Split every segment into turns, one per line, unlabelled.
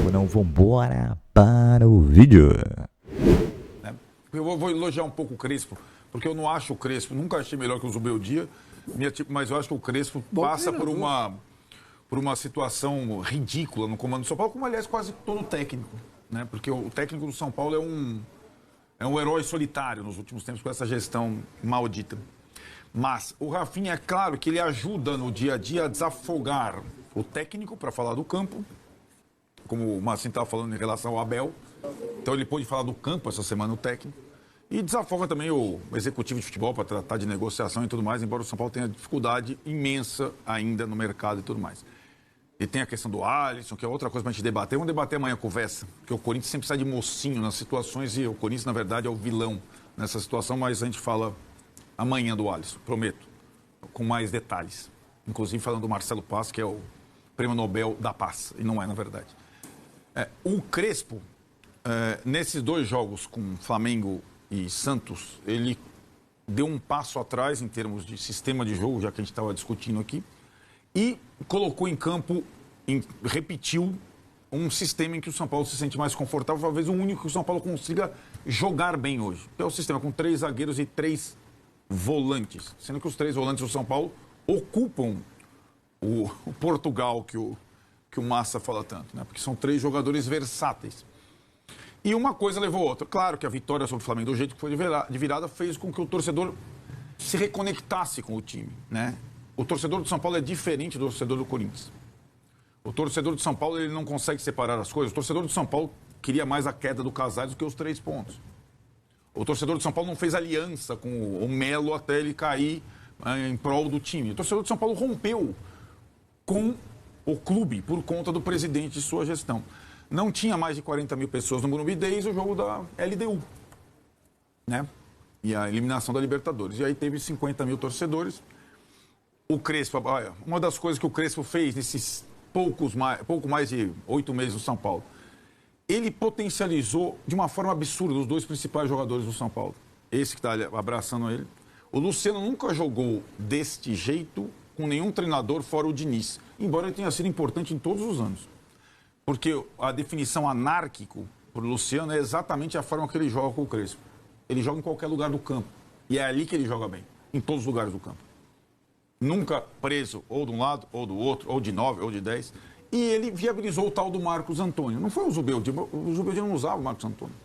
tempo não, vambora para o vídeo.
Eu vou elogiar um pouco o Crespo, porque eu não acho o Crespo, nunca achei melhor que o Zubeldia, mas eu acho que o Crespo passa por uma situação ridícula no comando do São Paulo, como aliás quase todo técnico, né? Porque o técnico do São Paulo é um herói solitário nos últimos tempos com essa gestão maldita. Mas o Rafinha, é claro que ele ajuda no dia a dia a desafogar o técnico para falar do campo, como o Massim estava falando em relação ao Abel. Então ele pôde falar do campo essa semana, o técnico. E desafoga também o executivo de futebol para tratar de negociação e tudo mais, embora o São Paulo tenha dificuldade imensa ainda no mercado e tudo mais. E tem a questão do Alisson, que é outra coisa para a gente debater. Vamos debater amanhã com o Vessa, porque o Corinthians sempre sai de mocinho nas situações e o Corinthians, na verdade, é o vilão nessa situação, mas a gente fala amanhã do Alisson, prometo, com mais detalhes. Inclusive falando do Marcelo Paz, que é o prêmio Nobel da Paz, e não é, na verdade. O Crespo, nesses dois jogos com Flamengo e Santos, ele deu um passo atrás em termos de sistema de jogo, já que a gente estava discutindo aqui, e colocou em campo, repetiu um sistema em que o São Paulo se sente mais confortável, talvez o único que o São Paulo consiga jogar bem hoje. Que é o sistema com 3 zagueiros e 3 volantes, sendo que os 3 volantes do São Paulo ocupam o Portugal que o Massa fala tanto, né? Porque são 3 jogadores versáteis. E uma coisa levou a outra. Claro que a vitória sobre o Flamengo, do jeito que foi de virada, fez com que o torcedor se reconectasse com o time, né? O torcedor do São Paulo é diferente do torcedor do Corinthians. O torcedor do São Paulo, ele não consegue separar as coisas. O torcedor do São Paulo queria mais a queda do Casares do que os 3 pontos. O torcedor do São Paulo não fez aliança com o Melo até ele cair em prol do time. O torcedor do São Paulo rompeu com o clube por conta do presidente e sua gestão. Não tinha mais de 40 mil pessoas no Morumbi desde o jogo da LDU, né? E a eliminação da Libertadores. E aí teve 50 mil torcedores. O Crespo, uma das coisas que o Crespo fez nesses pouco mais de 8 meses no São Paulo, ele potencializou de uma forma absurda os 2 principais jogadores do São Paulo. Esse que está abraçando ele. O Luciano nunca jogou deste jeito com nenhum treinador fora o Diniz, embora ele tenha sido importante em todos os anos. Porque a definição anárquico para o Luciano é exatamente a forma que ele joga com o Crespo. Ele joga em qualquer lugar do campo. E é ali que ele joga bem, em todos os lugares do campo. Nunca preso ou de um lado, ou do outro, ou de 9, ou de 10. E ele viabilizou o tal do Marcos Antônio. Não foi o Zubeldia não usava o Marcos Antônio.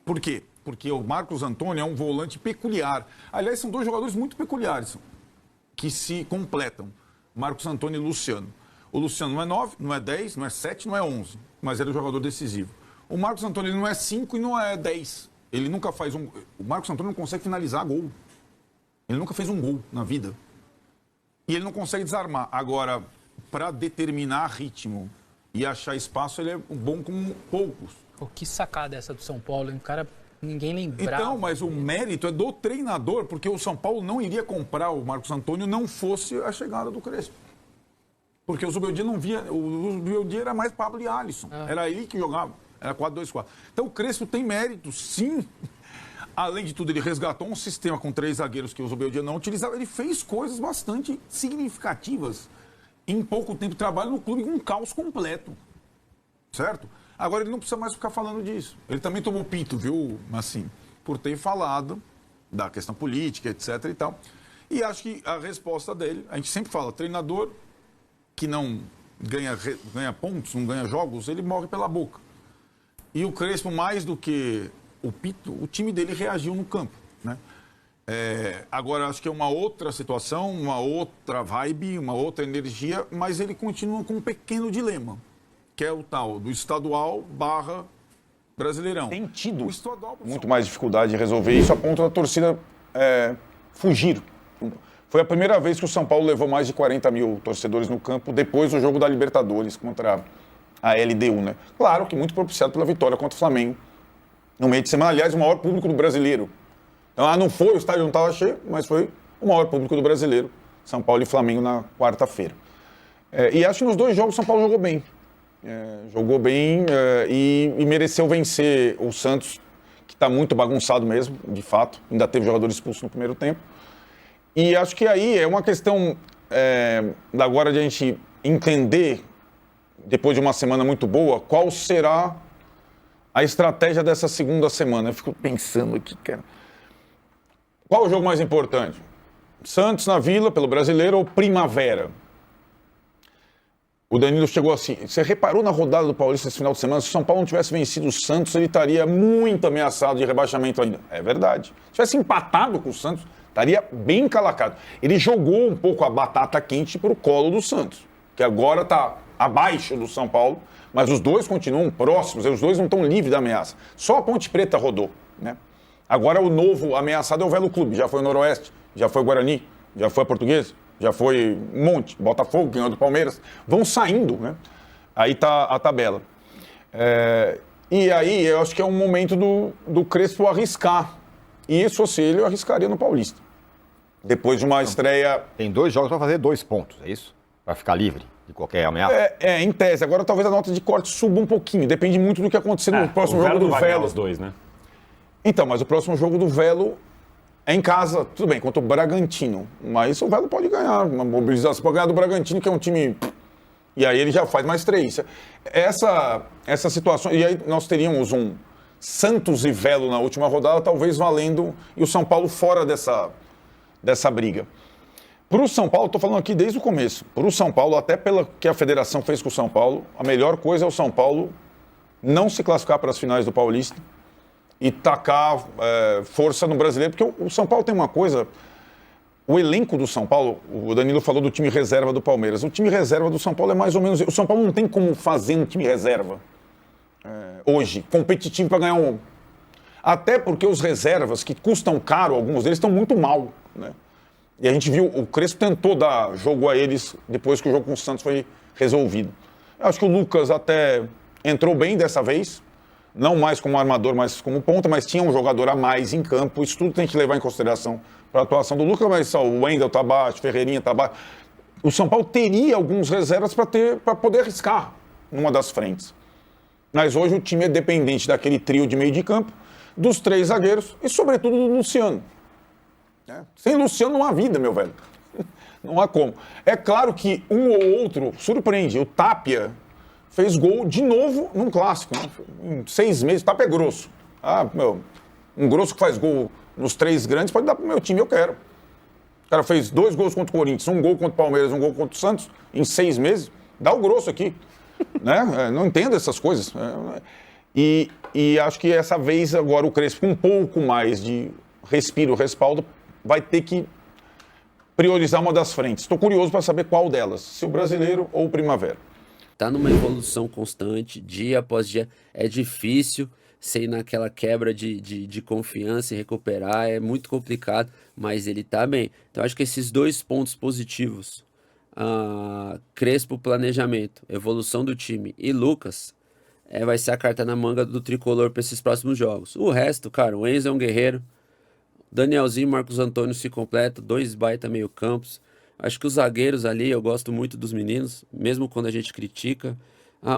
Por quê? Porque o Marcos Antônio é um volante peculiar. Aliás, são 2 jogadores muito peculiares, que se completam. Marcos Antônio e Luciano. O Luciano não é 9, não é 10, não é 7, não é 11, mas ele é um jogador decisivo. O Marcos Antônio ele não é 5 e não é 10. Ele nunca faz um... O Marcos Antônio não consegue finalizar gol. Ele nunca fez um gol na vida. E ele não consegue desarmar. Agora, para determinar ritmo e achar espaço, ele é bom como poucos.
Pô, que sacada essa do São Paulo, hein? O cara, ninguém lembrava.
Então, mas o mérito é do treinador, porque o São Paulo não iria comprar o Marcos Antônio não fosse a chegada do Crespo. Porque o Zubeldia não via... O Zubeldia era mais Pablo e Alisson. Era ele que jogava. Era 4-2-4. Então, o Crespo tem mérito, sim. Além de tudo, ele resgatou um sistema com 3 zagueiros que o Zubeldia não utilizava. Ele fez coisas bastante significativas em pouco tempo de trabalho no clube com um caos completo. Certo? Agora, ele não precisa mais ficar falando disso. Ele também tomou pito, viu, assim, por ter falado da questão política, etc. e tal. E acho que a resposta dele... A gente sempre fala, treinador que não ganha pontos, não ganha jogos, ele morre pela boca. E o Crespo, mais do que o pito, o time dele reagiu no campo, né? Agora, acho que é uma outra situação, uma outra vibe, uma outra energia, mas ele continua com um pequeno dilema, que é o tal do estadual / Brasileirão.
Tem tido muito mais dificuldade de resolver isso a ponto da torcida fugir. Foi a primeira vez que o São Paulo levou mais de 40 mil torcedores no campo depois do jogo da Libertadores contra a LDU, né? Claro que muito propiciado pela vitória contra o Flamengo no meio de semana. Aliás, o maior público do Brasileiro. Então, não foi, o estádio não estava cheio, mas foi o maior público do Brasileiro. São Paulo e Flamengo na quarta-feira. E acho que nos 2 jogos o São Paulo jogou bem. Jogou bem e mereceu vencer o Santos, que está muito bagunçado mesmo, de fato. Ainda teve jogador expulso no primeiro tempo. E acho que aí é uma questão agora de a gente entender depois de uma semana muito boa, qual será a estratégia dessa segunda semana? Eu fico pensando aqui, cara. Qual o jogo mais importante? Santos na Vila, pelo Brasileiro, ou Primavera? O Danilo chegou assim, você reparou na rodada do Paulista esse final de semana? Se o São Paulo não tivesse vencido o Santos, ele estaria muito ameaçado de rebaixamento ainda. É verdade. Se tivesse empatado com o Santos, estaria bem encalacrado. Ele jogou um pouco a batata quente para o colo do Santos, que agora está abaixo do São Paulo, mas os dois continuam próximos, os dois não estão livres da ameaça. Só a Ponte Preta rodou, né? Agora o novo ameaçado é o Velo Clube, já foi o Noroeste, já foi o Guarani, já foi a Portuguesa, já foi um monte, Botafogo, ganhou do Palmeiras, vão saindo, né? Aí tá a tabela. E aí eu acho que é um momento do Crespo arriscar. E isso, se ele, eu arriscaria no Paulista. Depois de uma estreia...
Tem 2 jogos para fazer 2 pontos, é isso? Para ficar livre de qualquer ameaça?
Em tese. Agora talvez a nota de corte suba um pouquinho. Depende muito do que acontecer no próximo jogo do Velo.
Os dois, né?
Então, mas o próximo jogo do Velo é em casa, tudo bem, contra o Bragantino. Mas o Velo pode ganhar uma mobilização. Pode ganhar do Bragantino, que é um time... E aí ele já faz mais 3. Essa situação... E aí nós teríamos um Santos e Velo na última rodada, talvez valendo... E o São Paulo fora dessa briga. Para o São Paulo, estou falando aqui desde o começo, para o São Paulo, até pelo que a federação fez com o São Paulo, a melhor coisa é o São Paulo não se classificar para as finais do Paulista e tacar força no Brasileiro, porque o São Paulo tem uma coisa, o elenco do São Paulo, o Danilo falou do time reserva do Palmeiras, o time reserva do São Paulo é mais ou menos, o São Paulo não tem como fazer um time reserva hoje, competitivo para ganhar um. Até porque os reservas, que custam caro, alguns deles estão muito mal, né? E a gente viu, o Crespo tentou dar jogo a eles depois que o jogo com o Santos foi resolvido. Eu acho que o Lucas até entrou bem dessa vez, não mais como armador, mas como ponta, mas tinha um jogador a mais em campo. Isso tudo tem que levar em consideração para a atuação do Lucas, mas só o Wendel tá baixo, Ferreirinha tá baixo. O São Paulo teria alguns reservas para poder arriscar numa das frentes. Mas hoje o time é dependente daquele trio de meio de campo, dos 3 zagueiros e, sobretudo, do Luciano. Sem Luciano não há vida, meu velho. Não há como. É claro que um ou outro surpreende. O Tapia fez gol de novo num clássico, né? Em 6 meses. O Tapia é grosso. Um grosso que faz gol nos 3 grandes pode dar pro meu time, eu quero. O cara fez 2 gols contra o Corinthians, 1 gol contra o Palmeiras, 1 gol contra o Santos, em 6 meses. Dá o grosso aqui. Né? Não entendo essas coisas. E acho que essa vez agora o Crespo, com um pouco mais de respiro, respaldo, vai ter que priorizar uma das frentes. Estou curioso para saber qual delas, se o Brasileiro ou o Primavera.
Tá numa evolução constante, dia após dia. É difícil ser naquela quebra de confiança e recuperar, é muito complicado, mas ele tá bem. Então acho que esses 2 pontos positivos, Crespo, planejamento, evolução do time e Lucas, vai ser a carta na manga do tricolor para esses próximos jogos. O resto, cara, o Enzo é um guerreiro, Danielzinho e Marcos Antônio se completam, 2 baita meio campos. Acho que os zagueiros ali, eu gosto muito dos meninos, mesmo quando a gente critica.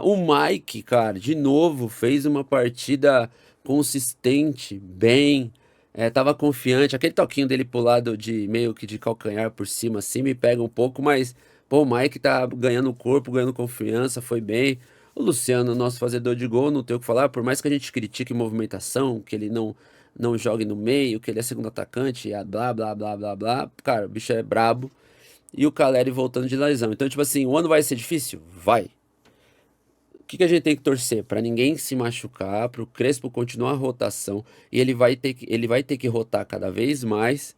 O Mike, cara, de novo, fez uma partida consistente, bem, tava confiante. Aquele toquinho dele pro lado de meio que de calcanhar por cima, assim, me pega um pouco, mas, pô, o Mike tá ganhando corpo, ganhando confiança, foi bem. O Luciano, nosso fazedor de gol, não tem o que falar, por mais que a gente critique movimentação, que ele não jogue no meio, que ele é segundo atacante, blá, blá, blá, blá, blá. Cara, o bicho é brabo. E o Caleri voltando de lesão. Então, tipo assim, o ano vai ser difícil? Vai. O que a gente tem que torcer? Pra ninguém se machucar, pro Crespo continuar a rotação. E ele vai ter que rotar cada vez mais.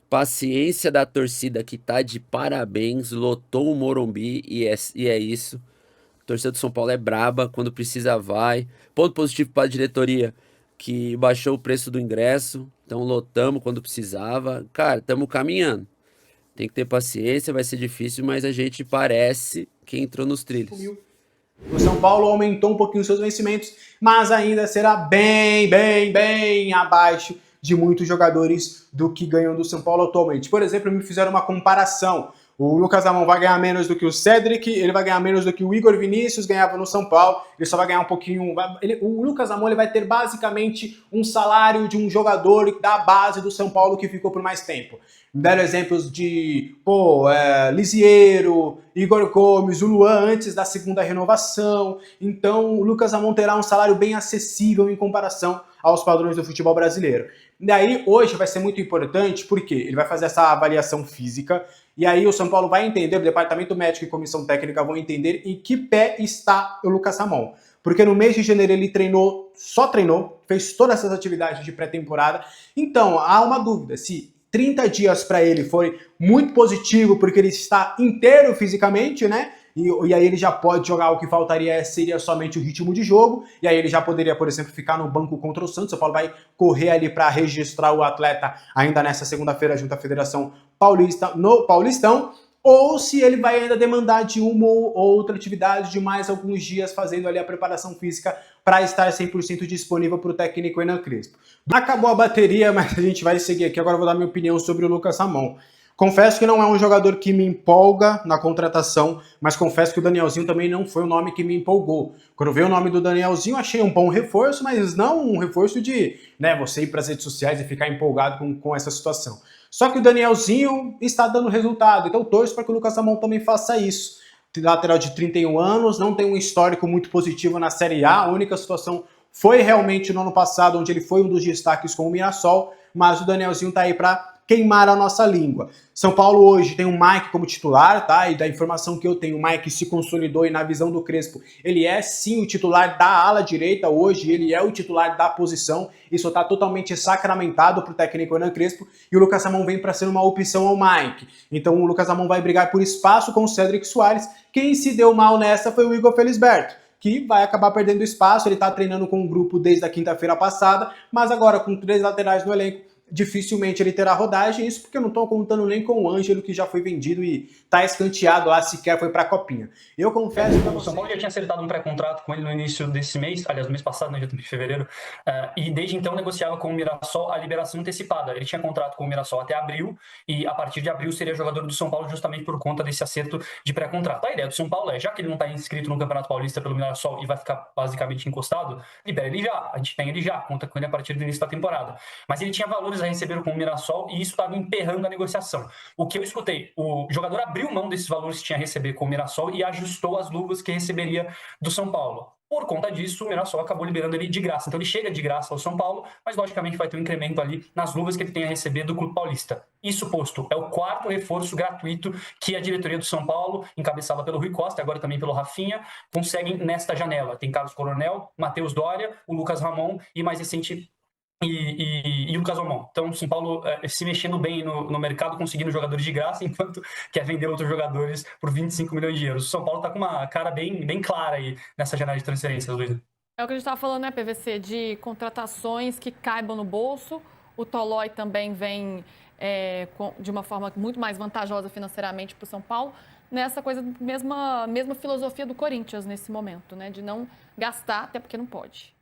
Paciência da torcida que tá de parabéns, lotou o Morumbi e é isso. A torcida do São Paulo é braba, quando precisa vai. Ponto positivo para a diretoria, que baixou o preço do ingresso, então lotamos quando precisava. Cara, estamos caminhando. Tem que ter paciência, vai ser difícil, mas a gente parece que entrou nos trilhos.
O São Paulo aumentou um pouquinho os seus vencimentos, mas ainda será bem abaixo de muitos jogadores do que ganham do São Paulo atualmente. Por exemplo, me fizeram uma comparação. O Lucas Ramon vai ganhar menos do que o Cedric, ele vai ganhar menos do que o Igor Vinícius ganhava no São Paulo, ele só vai ganhar um pouquinho... O Lucas Ramon ele vai ter basicamente um salário de um jogador da base do São Paulo que ficou por mais tempo. Deram exemplos de Lisiero, Igor Gomes, o Luan antes da segunda renovação. Então o Lucas Ramon terá um salário bem acessível em comparação aos padrões do futebol brasileiro. E aí hoje vai ser muito importante porque ele vai fazer essa avaliação física e aí o São Paulo vai entender, o departamento médico e comissão técnica vão entender em que pé está o Lucas Ramon. Porque no mês de janeiro ele só treinou, fez todas essas atividades de pré-temporada. Então há uma dúvida se 30 dias para ele foi muito positivo porque ele está inteiro fisicamente, né? E aí ele já pode jogar, o que faltaria seria somente o ritmo de jogo, e aí ele já poderia, por exemplo, ficar no banco contra o Santos. O Paulo vai correr ali para registrar o atleta ainda nessa segunda-feira junto à Federação Paulista, no Paulistão, ou se ele vai ainda demandar de uma ou outra atividade de mais alguns dias, fazendo ali a preparação física para estar 100% disponível para o técnico Hernan Crespo. Acabou a bateria, mas a gente vai seguir aqui. Agora eu vou dar minha opinião sobre o Lucas Ramon. Confesso que não é um jogador que me empolga na contratação, mas confesso que o Danielzinho também não foi um nome que me empolgou. Quando veio o nome do Danielzinho, achei um bom reforço, mas não um reforço de você ir para as redes sociais e ficar empolgado com essa situação. Só que o Danielzinho está dando resultado, então eu torço para que o Lucas Ramon também faça isso. Lateral de 31 anos, não tem um histórico muito positivo na Série A, a única situação foi realmente no ano passado, onde ele foi um dos destaques com o Mirassol, mas o Danielzinho está aí para queimar a nossa língua. São Paulo hoje tem o Mike como titular, tá? E da informação que eu tenho, o Mike se consolidou e na visão do Crespo, ele é sim o titular da ala direita hoje, ele é o titular da posição, isso está totalmente sacramentado pro técnico Hernan Crespo, e o Lucas Ramon vem para ser uma opção ao Mike. Então o Lucas Ramon vai brigar por espaço com o Cedric Soares. Quem se deu mal nessa foi o Igor Felisberto, que vai acabar perdendo espaço. Ele está treinando com o grupo desde a quinta-feira passada, mas agora com 3 laterais no elenco, dificilmente ele terá rodagem, isso porque eu não estou contando nem com o Ângelo, que já foi vendido e está escanteado lá, sequer foi para a Copinha. Eu confesso para
O São Paulo já tinha acertado um pré-contrato com ele no início desse mês, aliás, no mês passado, né, de fevereiro, e desde então negociava com o Mirassol a liberação antecipada. Ele tinha contrato com o Mirassol até abril, e a partir de abril seria jogador do São Paulo justamente por conta desse acerto de pré-contrato. A ideia do São Paulo é, já que ele não está inscrito no Campeonato Paulista pelo Mirassol e vai ficar basicamente encostado, libera ele já, a gente tem ele já, conta com ele a partir do início da temporada. Mas ele tinha valores a receber com o Mirassol e isso estava emperrando a negociação. O que eu escutei, o jogador abriu mão desses valores que tinha a receber com o Mirassol e ajustou as luvas que receberia do São Paulo. Por conta disso, o Mirassol acabou liberando ele de graça. Então ele chega de graça ao São Paulo, mas logicamente vai ter um incremento ali nas luvas que ele tem a receber do Clube Paulista. Isso posto, é o 4º reforço gratuito que a diretoria do São Paulo, encabeçada pelo Rui Costa, agora também pelo Rafinha, conseguem nesta janela. Tem Carlos Coronel, Matheus Doria, o Lucas Ramon e mais recente e o Lucas Ramon. Então, o São Paulo se mexendo bem no mercado, conseguindo jogadores de graça, enquanto quer vender outros jogadores por 25 milhões de euros. O São Paulo está com uma cara bem clara aí nessa janela de transferências, Luísa.
É o que a gente estava falando, né, PVC, de contratações que caibam no bolso. O Tolói também vem de uma forma muito mais vantajosa financeiramente para o São Paulo, nessa coisa, mesma filosofia do Corinthians nesse momento, né, de não gastar, até porque não pode.